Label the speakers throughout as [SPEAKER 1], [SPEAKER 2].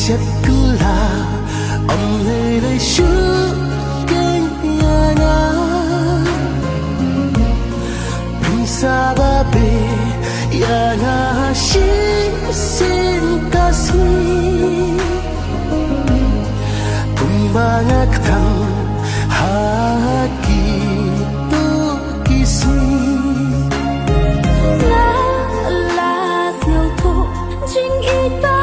[SPEAKER 1] Sekolah om lele syuken yana Pinsababe yana sin kasih Kumbangat kang haki tu kisi
[SPEAKER 2] Las nhau thu chính y ta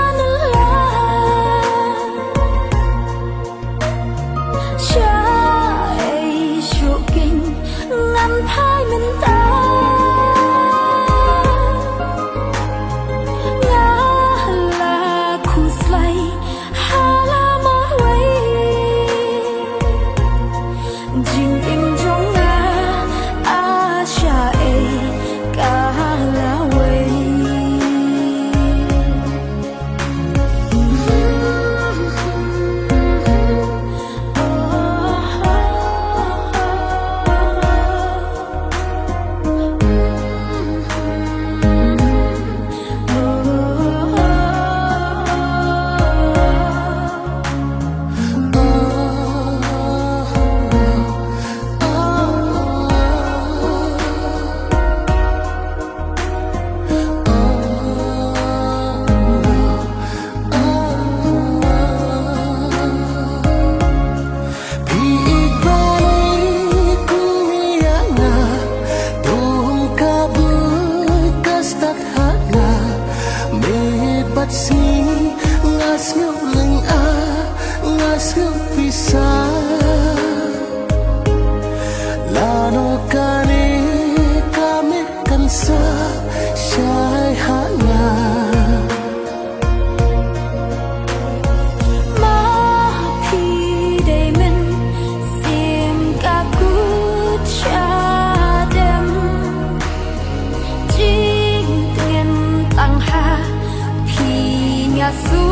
[SPEAKER 2] hai mình ta ngã là khu slay hà la mơ quay dinh im trong ngã a cha e cả la quay
[SPEAKER 1] si ngas ngeu leng a ngas ngeu pisa lano kane kame kansa shai hanya
[SPEAKER 2] ma phi de men sim ka ku cha dem jing tien tang ha su